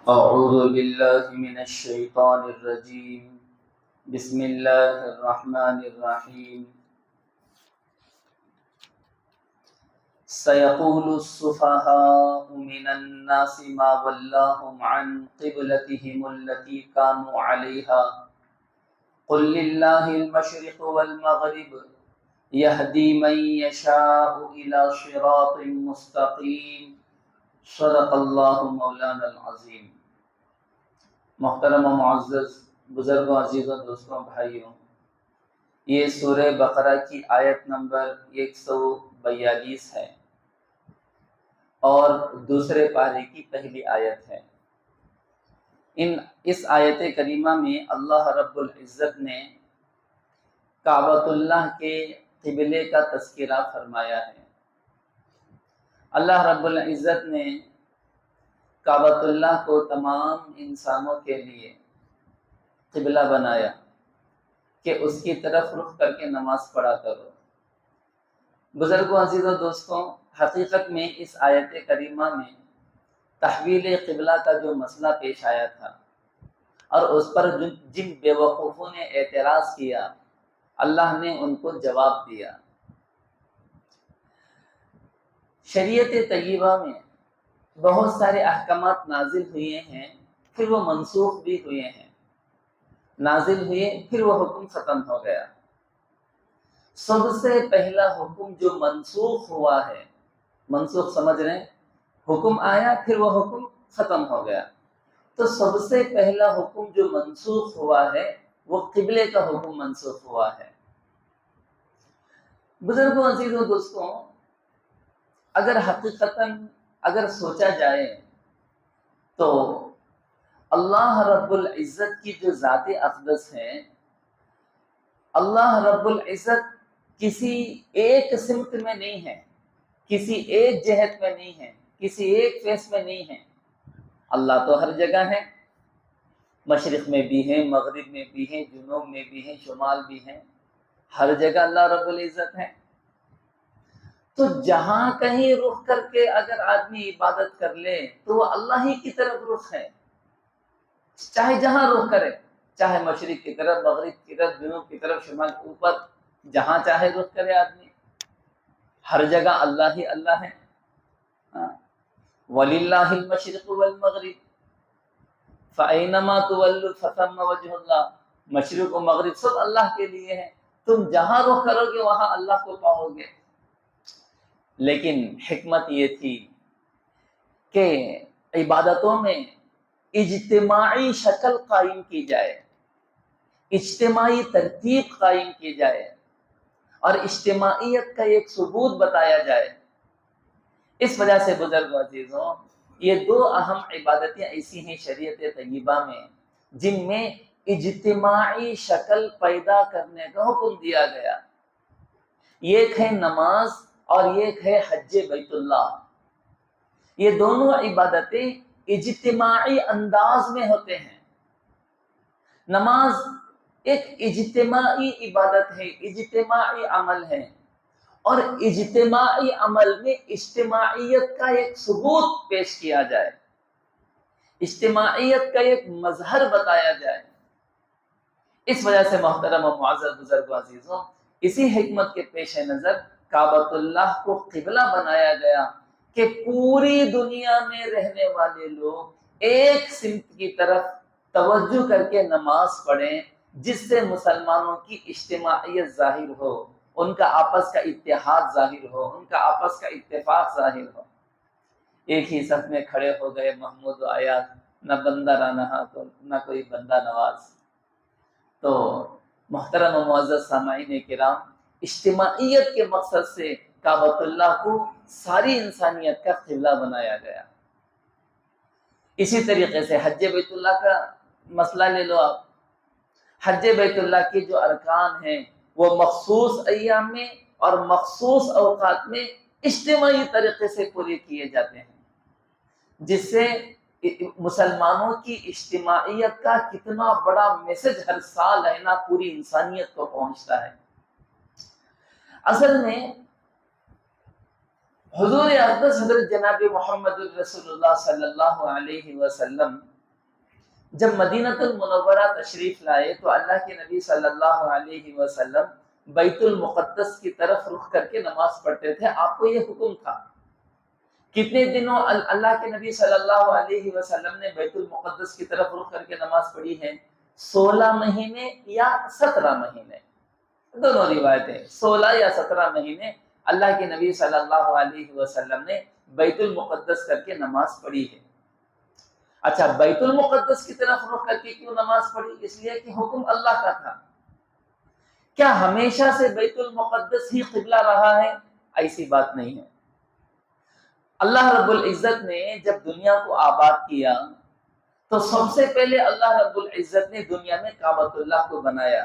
أعوذ بالله من الشيطان الرجيم. بسم الله الرحمن الرحيم. سيقول السفهاء من الناس ما ولاهم عن قبلتهم التي كانوا عليها قل لله المشرق والمغرب يهدي من يشاء إلى صراط مستقيم. صدق اللہ مولانا العظیم. محترم و معزز بزرگوں، عزیزوں، دوستوں، بھائیوں، یہ سورہ بقرہ کی آیت نمبر 142 ہے اور دوسرے پارے کی پہلی آیت ہے. اس آیت کریمہ میں اللہ رب العزت نے کعبۃ اللہ کے قبلے کا تذکرہ فرمایا ہے. اللہ رب العزت نے کعبۃ اللہ کو تمام انسانوں کے لیے قبلہ بنایا کہ اس کی طرف رخ کر کے نماز پڑھا کرو. بزرگوں، عزیزوں، دوستوں، حقیقت میں اس آیت کریمہ میں تحویل قبلہ کا جو مسئلہ پیش آیا تھا اور اس پر جن بیوقوفوں نے اعتراض کیا، اللہ نے ان کو جواب دیا. شریعت طیبہ میں بہت سارے احکامات نازل ہوئے ہیں، پھر وہ منسوخ بھی ہوئے ہیں. نازل ہوئے پھر وہ حکم ختم ہو گیا. سب سے پہلا حکم جو منسوخ ہوا ہے، منسوخ سمجھ رہے ہیں، حکم آیا پھر وہ حکم ختم ہو گیا. تو سب سے پہلا حکم جو منسوخ ہوا ہے وہ قبلے کا حکم منسوخ ہوا ہے. بزرگوں، عزیزوں، دوستوں، اگر حقیقتاً اگر سوچا جائے تو اللہ رب العزت کی جو ذات اقدس ہے، اللہ رب العزت کسی ایک سمت میں نہیں ہے، کسی ایک جہت میں نہیں ہے، کسی ایک فیس میں نہیں ہے. اللہ تو ہر جگہ ہے، مشرق میں بھی ہیں، مغرب میں بھی ہیں، جنوب میں بھی ہیں، شمال بھی ہیں. ہر جگہ اللہ رب العزت ہے. تو جہاں کہیں رخ کر کے اگر آدمی عبادت کر لے تو وہ اللہ ہی کی طرف رخ ہے. چاہے جہاں رخ کرے، چاہے مشرق کی طرف، مغرب کی طرف، جنوب کی طرف، شمال، اوپر، جہاں چاہے رخ کرے آدمی، ہر جگہ اللہ ہی اللہ ہے. وَلِلَّهِ الْمَشْرِقُ وَالْمَغْرِبُ فَأَيْنَمَا تُوَلُّوا فَثَمَّ وَجْهُ اللَّهِ. مشرق و مغرب سب اللہ کے لیے ہیں، تم جہاں رخ کرو گے وہاں اللہ کو پاؤ گے. لیکن حکمت یہ تھی کہ عبادتوں میں اجتماعی شکل قائم کی جائے، اجتماعی ترتیب قائم کی جائے اور اجتماعیت کا ایک ثبوت بتایا جائے. اس وجہ سے بزرگوں، عزیزوں، یہ دو اہم عبادتیں ایسی ہیں شریعت طیبہ میں جن میں اجتماعی شکل پیدا کرنے کا حکم دیا گیا. ایک ہے نماز اور ایک ہے حج بیت اللہ. یہ دونوں عبادتیں اجتماعی انداز میں ہوتے ہیں. نماز ایک اجتماعی عبادت ہے، اجتماعی عمل ہے، اور اجتماعی عمل میں اجتماعیت کا ایک ثبوت پیش کیا جائے، اجتماعیت کا ایک مظہر بتایا جائے. اس وجہ سے محترم و معزز بزرگ و عزیزوں، اسی حکمت کے پیش نظر کعبۃ اللہ کو قبلہ بنایا گیا کہ پوری دنیا میں رہنے والے لوگ ایک سمت کی طرف توجہ کر کے نماز پڑھیں، جس سے مسلمانوں کی اجتماعیت ظاہر ہو، ان کا آپس کا اتحاد ظاہر ہو، ان کا آپس کا اتفاق ظاہر ہو. ایک ہی صف میں کھڑے ہو گئے محمود و آیات، نہ بندہ رہا تو نہ کوئی بندہ نواز. تو محترم و معزز سامعین کرام، اجتماعیت کے مقصد سے کعبۃ اللہ کو ساری انسانیت کا قبلہ بنایا گیا. اسی طریقے سے حج بیت اللہ کا مسئلہ لے لو آپ. حج بیت اللہ کے جو ارکان ہیں وہ مخصوص ایام میں اور مخصوص اوقات میں اجتماعی طریقے سے پورے کیے جاتے ہیں، جس سے مسلمانوں کی اجتماعیت کا کتنا بڑا میسج ہر سال ہے نا پوری انسانیت کو پہنچتا ہے. اصل میں حضور اقدس حضرت جناب محمد رسول اللہ صلی اللہ علیہ وسلم جب مدینہ المنورہ تشریف لائے تو اللہ کے نبی صلی اللہ علیہ وسلم بیت المقدس کی طرف رخ کر کے نماز پڑھتے تھے. آپ کو یہ حکم تھا. کتنے دنوں اللہ کے نبی صلی اللہ علیہ وسلم نے بیت المقدس کی طرف رخ کر کے نماز پڑھی ہے؟ 16 مہینے یا 17 مہینے، دونوں روایتیں، 16 یا 17 مہینے اللہ کے نبی صلی اللہ علیہ وسلم نے بیت المقدس کر کے نماز پڑھی ہے. اچھا، بیت المقدس کی طرف رخ کر کے کیوں نماز پڑھی؟ اس لیے کہ حکم اللہ کا تھا. کیا ہمیشہ سے بیت المقدس ہی قبلہ رہا ہے؟ ایسی بات نہیں ہے. اللہ رب العزت نے جب دنیا کو آباد کیا تو سب سے پہلے اللہ رب العزت نے دنیا میں کعبۃ اللہ کو بنایا.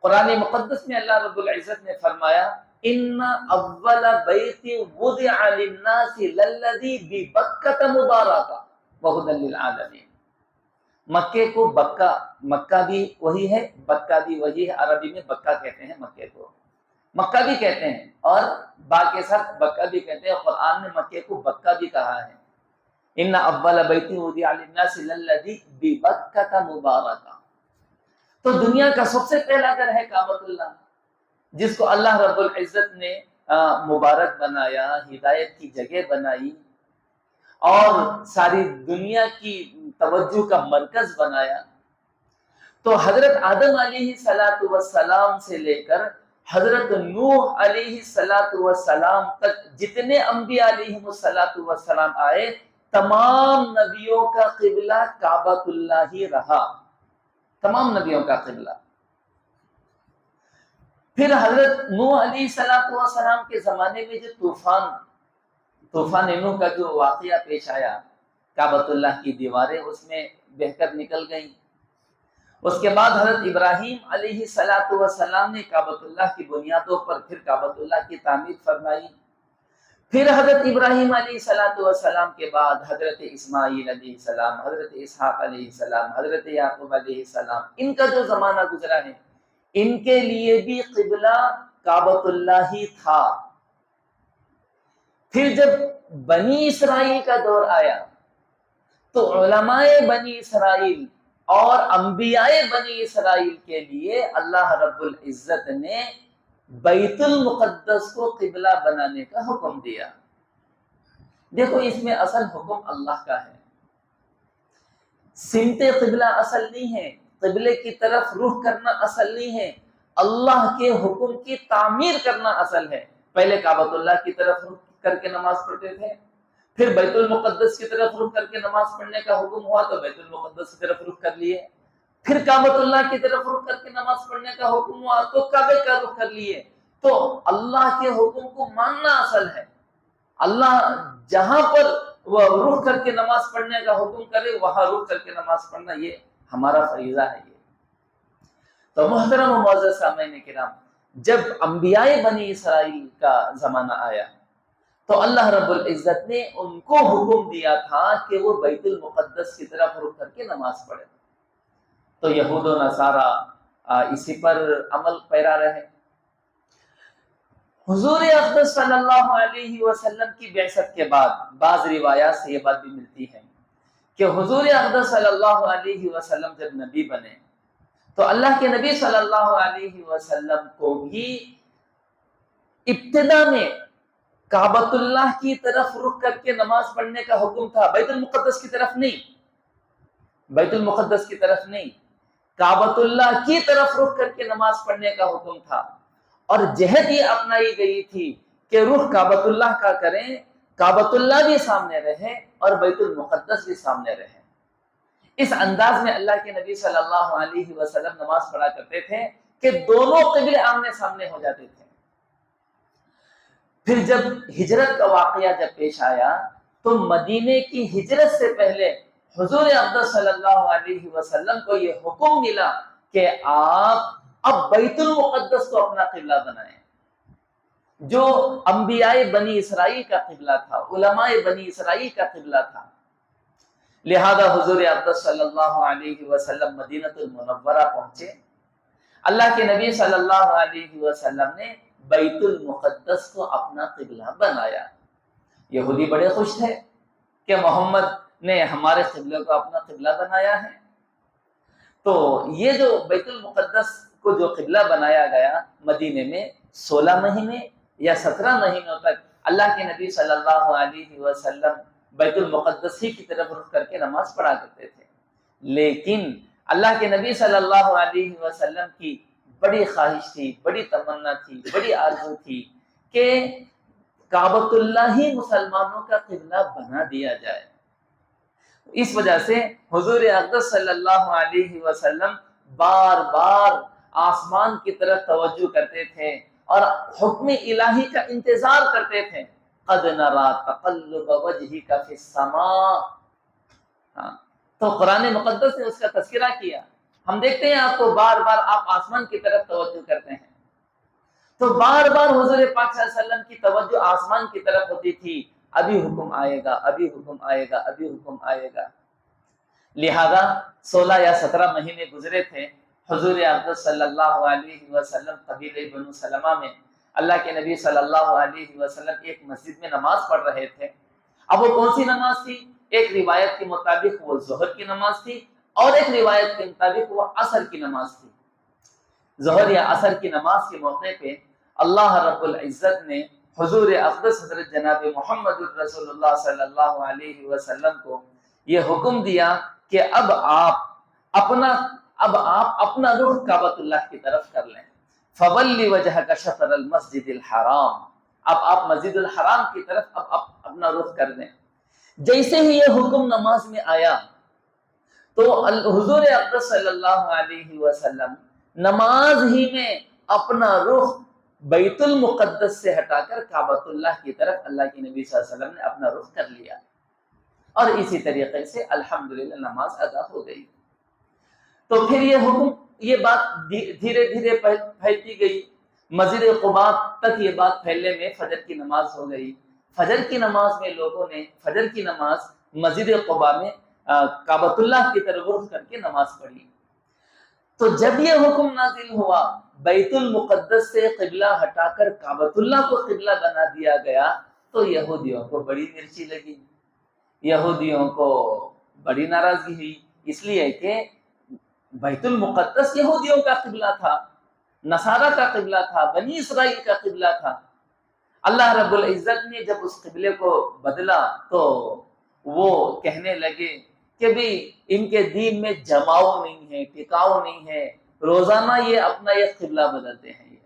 قرآن مقدس میں اللہ رب العزت نے فرمایا ان اول بیت وضع للناس للذی ببکۃ مبارکہ وہدی للعالمین. مکے کو بکہ، مکہ بھی وہی ہے، بکہ بھی وہی ہے. عربی میں بکہ کہتے ہیں مکے کو، مکہ بھی کہتے ہیں اور با کے ساتھ بکہ بھی کہتے ہیں. قرآن نے مکے کو بکہ بھی کہا ہے. ان اول بیت وضع للناس للذی ببکۃ مبارکہ. تو دنیا کا سب سے پہلا گھر ہے کعبۃ اللہ، جس کو اللہ رب العزت نے مبارک بنایا، ہدایت کی جگہ بنائی اور ساری دنیا کی توجہ کا مرکز بنایا. تو حضرت آدم علیہ السلام سے لے کر حضرت نوح علیہ السلام تک جتنے انبیاء علیہ السلام آئے، تمام نبیوں کا قبلہ کعبۃ اللہ ہی رہا، تمام نبیوں کا قبلہ. پھر حضرت نوح علیہ السلام کے زمانے میں جو طوفان نوح کا جو واقعہ پیش آیا، کعبۃ اللہ کی دیواریں اس میں بہہ کر نکل گئیں. اس کے بعد حضرت ابراہیم علیہ السلام نے کعبۃ اللہ کی بنیادوں پر پھر کعبۃ اللہ کی تعمیر فرمائی. پھر حضرت ابراہیم علیہ السلام کے بعد حضرت اسماعیل علیہ السلام، حضرت اسحاق علیہ السلام، حضرت یعقوب علیہ السلام، ان کا جو زمانہ گزرا ہے ان کے لیے بھی قبلہ کعبۃ اللہ ہی تھا. پھر جب بنی اسرائیل کا دور آیا تو علماء بنی اسرائیل اور انبیاء بنی اسرائیل کے لیے اللہ رب العزت نے بیت المقدس کو قبلہ بنانے کا حکم دیا. دیکھو اس میں اصل حکم اللہ کا ہے. سمت قبلہ اصل نہیں ہے، قبلے کی طرف رخ کرنا اصل نہیں ہے، اللہ کے حکم کی تعمیر کرنا اصل ہے. پہلے کعبۃ اللہ کی طرف رخ کر کے نماز پڑھتے تھے، پھر بیت المقدس کی طرف رخ کر کے نماز پڑھنے کا حکم ہوا تو بیت المقدس کی طرف رخ کر لیے. پھر کعبۃ اللہ کی طرف رخ کر کے نماز پڑھنے کا حکم ہوا تو کعبے کا رخ کر لیے. تو اللہ کے حکم کو ماننا اصل ہے. اللہ جہاں پر وہ رخ کر کے نماز پڑھنے کا حکم کرے وہاں رخ کر کے نماز پڑھنا یہ ہمارا فریضہ ہے. یہ تو محترم و معزز سامعین کرام، جب انبیاء بنی اسرائیل کا زمانہ آیا تو اللہ رب العزت نے ان کو حکم دیا تھا کہ وہ بیت المقدس کی طرف رخ کر کے نماز پڑھے. تو یہود و نصارہ اسی پر عمل پیرا رہے. حضور اقدس صلی اللہ علیہ وسلم کی بعثت کے بعد بعض روایات سے یہ بات بھی ملتی ہے کہ حضور اقدس صلی اللہ علیہ وسلم جب نبی بنے تو اللہ کے نبی صلی اللہ علیہ وسلم کو بھی ابتدا میں کعبۃ اللہ کی طرف رخ کر کے نماز پڑھنے کا حکم تھا، بیت المقدس کی طرف نہیں، بیت المقدس کی طرف نہیں، کعبۃ اللہ کی طرف رخ کر کے نماز پڑھنے کا حکم تھا. اور جہت یہ اپنائی گئی تھی کہ رخ کعبۃ اللہ کا کریں، کعبۃ اللہ بھی سامنے رہے اور بیت المقدس بھی سامنے رہے. اس انداز میں اللہ کے نبی صلی اللہ علیہ وسلم نماز پڑھا کرتے تھے کہ دونوں قبلے آمنے سامنے ہو جاتے تھے. پھر جب ہجرت کا واقعہ جب پیش آیا تو مدینے کی ہجرت سے پہلے حضور اقدس صلی اللہ علیہ وسلم کو یہ حکم ملا کہ آپ اب بیت المقدس کو اپنا قبلہ بنائیں، جو انبیاء بنی اسرائیل کا قبلہ تھا، علماء بنی اسرائیل کا قبلہ تھا. لہذا حضور اقدس صلی اللہ علیہ وسلم مدینہ المنورہ پہنچے. اللہ کے نبی صلی اللہ علیہ وسلم نے بیت المقدس کو اپنا قبلہ بنایا. یہودی بڑے خوش تھے کہ محمد نے ہمارے قبلے کو اپنا قبلہ بنایا ہے۔ تو یہ جو بیت المقدس کو جو قبلہ بنایا گیا مدینے میں 16 مہینے یا 17 مہینوں تک اللہ کے نبی صلی اللہ علیہ وسلم بیت المقدس ہی کی طرف رخ کر کے نماز پڑھا کرتے تھے، لیکن اللہ کے نبی صلی اللہ علیہ وسلم کی بڑی خواہش تھی، بڑی تمنا تھی، بڑی آرزو تھی کہ کعبۃ اللہ ہی مسلمانوں کا قبلہ بنا دیا جائے۔ اس وجہ سے حضور اقدس صلی اللہ علیہ وسلم بار بار آسمان کی طرف توجہ کرتے تھے اور حکم الہی کا انتظار کرتے تھے۔ قد نرا تقلب وجهك في السماء، تو قرآن مقدس نے اس کا تذکرہ کیا۔ ہم دیکھتے ہیں آپ کو بار بار آپ آسمان کی طرف توجہ کرتے ہیں، تو بار بار حضور پاک صلی اللہ علیہ وسلم کی توجہ آسمان کی طرف ہوتی تھی، ابھی حکم آئے گا، ابھی حکم آئے گا، ابھی حکم آئے گا۔ لہذا 16 یا 17 مہینے گزرے تھے، حضور اقدس صلی اللہ علیہ وسلم قبیلہ بنو سلمہ میں اللہ کے نبی صلی اللہ علیہ وسلم ایک مسجد میں نماز پڑھ رہے تھے۔ اب وہ کون سی نماز تھی؟ ایک روایت کے مطابق وہ ظہر کی نماز تھی، اور ایک روایت کے مطابق وہ عصر کی نماز تھی۔ ظہر یا عصر کی نماز کے موقع پہ اللہ رب العزت نے حضور اقدس حضرت جناب محمد رسول اللہ صلی اللہ علیہ وسلم کو یہ حکم دیا کہ اب آپ اپنا رخ کعبۃ اللہ کی طرف کر لیں۔ فَوَلِّ وَجْهَكَ شَطْرَ الْمَسْجِدِ الْحَرَامِ، اب آپ مسجد الحرام کی طرف اب اپنا رخ کر دیں۔ جیسے ہی یہ حکم نماز میں آیا تو حضور اقدس صلی اللہ علیہ وسلم نماز ہی میں اپنا رخ بیت المقدس سے ہٹا کر کعبۃ اللہ کی طرف اللہ کے نبی صلی اللہ علیہ وسلم نے اپنا رخ کر لیا، اور اسی طریقے سے الحمدللہ نماز ادا ہو گئی۔ تو پھر یہ حکم، یہ بات دھیرے دھیرے پھیلتی گئی، مسجد قباء تک یہ بات پھیلنے میں فجر کی نماز ہو گئی۔ فجر کی نماز میں لوگوں نے فجر کی نماز مسجد قباء میں کعبۃ اللہ کی طرف رخ کر کے نماز پڑھی۔ تو جب یہ حکم نازل ہوا بیت المقدس سے قبلہ ہٹا کر کعبۃ اللہ کو قبلہ بنا دیا گیا، تو یہودیوں کو بڑی مرچی لگی، یہودیوں کو بڑی ناراضگی ہوئی، اس لیے کہ بیت المقدس یہودیوں کا قبلہ تھا، نصارہ کا قبلہ تھا، بنی اسرائیل کا قبلہ تھا۔ اللہ رب العزت نے جب اس قبلے کو بدلا تو وہ کہنے لگے کہ بھی ان کے دین میں جماؤ نہیں ہے، ٹکاؤ نہیں ہے، روزانہ یہ اپنا ایک قبلہ بدلتے ہیں۔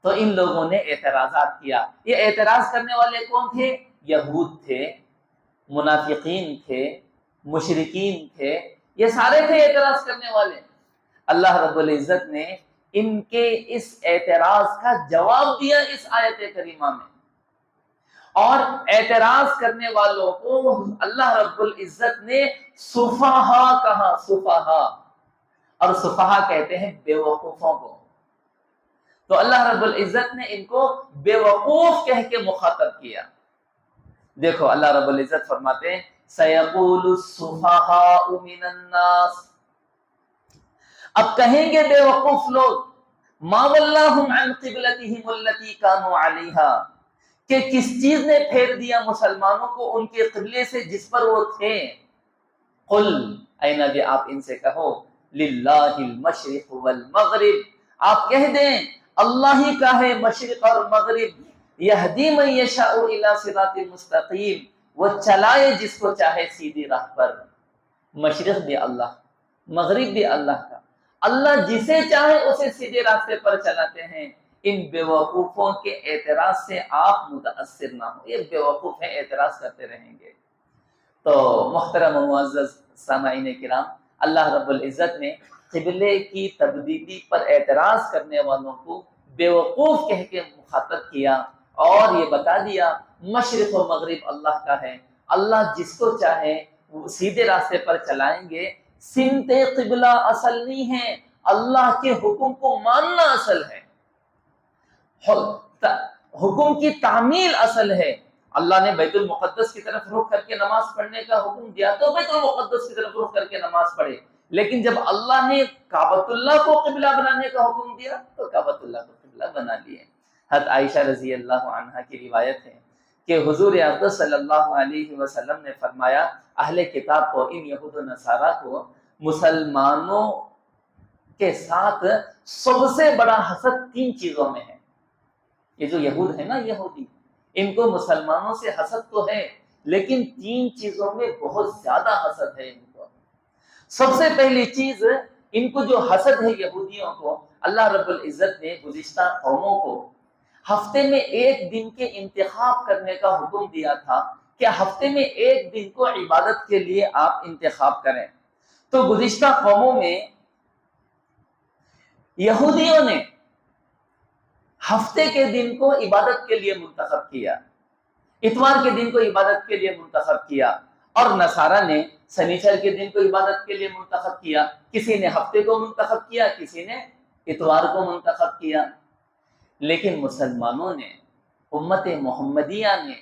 تو ان لوگوں نے اعتراضات کیا۔ یہ اعتراض کرنے والے کون تھے؟ یہود تھے، منافقین تھے، مشرکین تھے، یہ سارے تھے اعتراض کرنے والے۔ اللہ رب العزت نے ان کے اس اعتراض کا جواب دیا اس آیت کریمہ میں، اور اعتراض کرنے والوں کو اللہ رب العزت نے سفہا کہا، سفہا، اور سفہا کہتے ہیں بے وقوفوں کو۔ تو اللہ رب العزت نے ان کو بے وقوف کہہ کے مخاطب کیا۔ دیکھو اللہ رب العزت فرماتے ہیں سَيَقُولُ السُّفَهَاءُ مِنَ النَّاسِ، اب کہیں گے بے وقوف لوگ، مَا وَلَّاهُمْ عَنْ قِبْلَتِهِمُ الَّتِي كَانُوا عَلَيْهَا، کہ کس چیز نے پھیر دیا مسلمانوں کو ان کے قبلے سے جس پر وہ تھے۔ قُلْ، اے نبی آپ ان سے کہو، لِلَّهِ الْمَشْرِقُ وَالْمَغْرِبُ، آپ کہہ دیں اللہ ہی کا ہے مشرق اور مغرب، یہدی من یشاء الی صراط مستقیم، وہ چلائے جس کو چاہے سیدھی راہ پر۔ مشرق بھی اللہ، مغرب بھی اللہ کا، اللہ جسے چاہے اسے سیدھے راستے پر چلاتے ہیں۔ ان بے وقوفوں کے اعتراض سے آپ متاثر نہ ہو، یہ بے وقوف ہیں، اعتراض کرتے رہیں گے۔ تو محترم و معزز سامعین کرام، اللہ رب العزت نے قبلے کی تبدیلی پر اعتراض کرنے والوں کو بے وقوف کہہ کے مخاطب کیا، اور یہ بتا دیا مشرق و مغرب اللہ کا ہے، اللہ جس کو چاہے وہ سیدھے راستے پر چلائیں گے۔ سمت قبلہ اصل نہیں ہے، اللہ کے حکم کو ماننا اصل ہے، حکم کی تعمیل اصل ہے۔ اللہ نے بیت المقدس کی طرف رخ کر کے نماز پڑھنے کا حکم دیا تو بیت المقدس کی طرف رخ کر کے نماز پڑھے، لیکن جب اللہ نے کعبۃ اللہ کو قبلہ بنانے کا حکم دیا تو کعبۃ اللہ کو قبلہ بنا لیے۔ حضرت عائشہ رضی اللہ عنہا کی روایت ہے کہ حضور اقدس صلی اللہ علیہ وسلم نے فرمایا اہل کتاب کو، ان یہود و نصارہ کو مسلمانوں کے ساتھ سب سے بڑا حسد 3 چیزوں میں ہے۔ یہ جو یہود ہے نا، یہودی، ان کو مسلمانوں سے حسد تو ہے، لیکن 3 چیزوں میں بہت زیادہ حسد ہے ان کو۔ سب سے پہلی چیز، ان کو جو حسد ہے یہودیوں کو، اللہ رب العزت نے گزشتہ قوموں کو ہفتے میں 1 دن کے انتخاب کرنے کا حکم دیا تھا کہ ہفتے میں 1 دن کو عبادت کے لیے آپ انتخاب کریں۔ تو گزشتہ قوموں میں یہودیوں نے ہفتے کے دن کو عبادت کے لیے منتخب کیا، اتوار کے دن کو عبادت کے لیے منتخب کیا، اور نصارہ نے سنیچر کے دن کو عبادت کے لیے منتخب کیا۔ کسی نے ہفتے کو منتخب کیا، کسی نے اتوار کو منتخب کیا۔ لیکن مسلمانوں نے، امت محمدیہ نے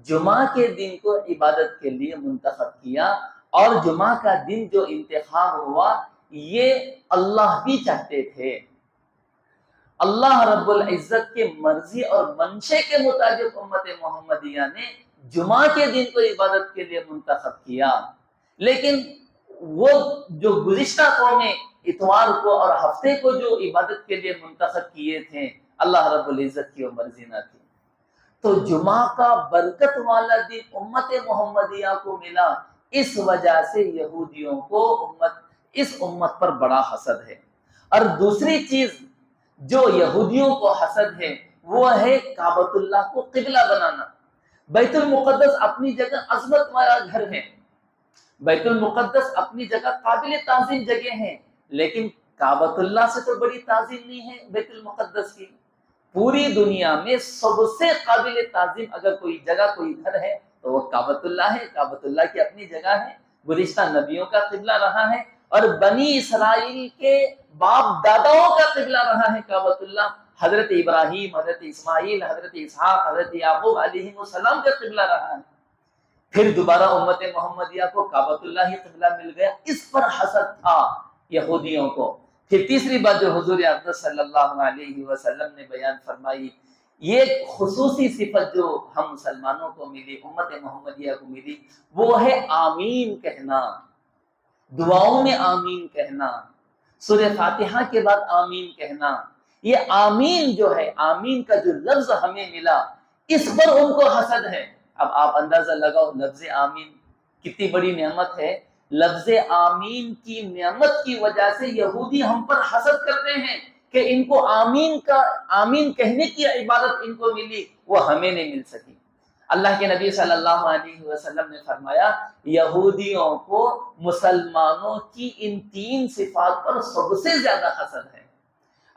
جمعہ کے دن کو عبادت کے لیے منتخب کیا، اور جمعہ کا دن جو انتخاب ہوا یہ اللہ بھی چاہتے تھے۔ اللہ رب العزت کے مرضی اور منشے کے مطابق امت محمدیہ نے جمعہ کے دن کو عبادت کے لیے منتخب کیا، لیکن وہ جو گزشتہ قومیں اتوار کو اور ہفتے کو جو عبادت کے لیے منتخب کیے تھے، اللہ رب العزت کی وہ مرضی نہ تھی۔ تو جمعہ کا برکت والا دن امت محمدیہ کو ملا، اس وجہ سے یہودیوں کو اس امت پر بڑا حسد ہے۔ اور دوسری چیز جو یہودیوں کو حسد ہے وہ ہے کعبۃ اللہ کو قبلہ بنانا۔ بیت المقدس اپنی جگہ عظمت والا گھر ہے، بیت المقدس اپنی جگہ قابل تعظیم جگہ ہے، لیکن کعبۃ اللہ سے تو بڑی تعظیم نہیں ہے بیت المقدس کی۔ پوری دنیا میں سب سے قابل تعظیم اگر کوئی جگہ، کوئی گھر ہے تو وہ کعبۃ اللہ ہے۔ کعبۃ اللہ کی اپنی جگہ ہے، گزشتہ نبیوں کا قبلہ رہا ہے، اور بنی اسرائیل کے باپ داداؤں کا قبلہ رہا ہے کعبۃ اللہ۔ حضرت ابراہیم، حضرت اسماعیل، حضرت اسحاق، حضرت یعقوب علیہ السلام کا قبلہ رہا ہے۔ پھر دوبارہ امت محمدیہ کو کعبۃ اللہ ہی قبلہ مل گیا، اس پر حسد تھا یہودیوں کو۔ پھر تیسری بات جو حضور اقدس صلی اللہ علیہ وسلم نے بیان فرمائی، یہ خصوصی صفت جو ہم مسلمانوں کو ملی، امت محمدیہ کو ملی، وہ ہے آمین کہنا، دعاؤں میں آمین کہنا، سورہ فاتحہ کے بعد آمین کہنا۔ یہ آمین جو ہے، آمین کا جو لفظ ہمیں ملا، اس پر ان کو حسد ہے۔ اب آپ اندازہ لگاؤ، لفظ آمین کتنی بڑی نعمت ہے۔ لفظ آمین کی نعمت کی وجہ سے یہودی ہم پر حسد کرتے ہیں کہ ان کو آمین کہنے کی عبادت ان کو ملی، وہ ہمیں نہیں مل سکی۔ اللہ کے نبی صلی اللہ علیہ وسلم نے فرمایا، یہودیوں کو مسلمانوں کی ان 3 صفات پر سب سے زیادہ حسد ہے۔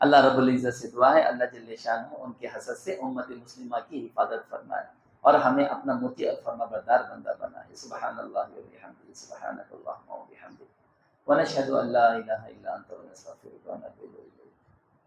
اللہ رب العزت سے دعا ہے اللہ جل شانہ ان کے حسد سے امت مسلمہ کی حفاظت فرمائے، اور ہمیں اپنا مطیع اور فرما بردار بندہ بنائے۔ سبحان اللہ و بحمدہ، سبحانک اللہم و بحمدک، ونشہد ان لا الہ الا انت، ونستغفرک ونتوب الیک۔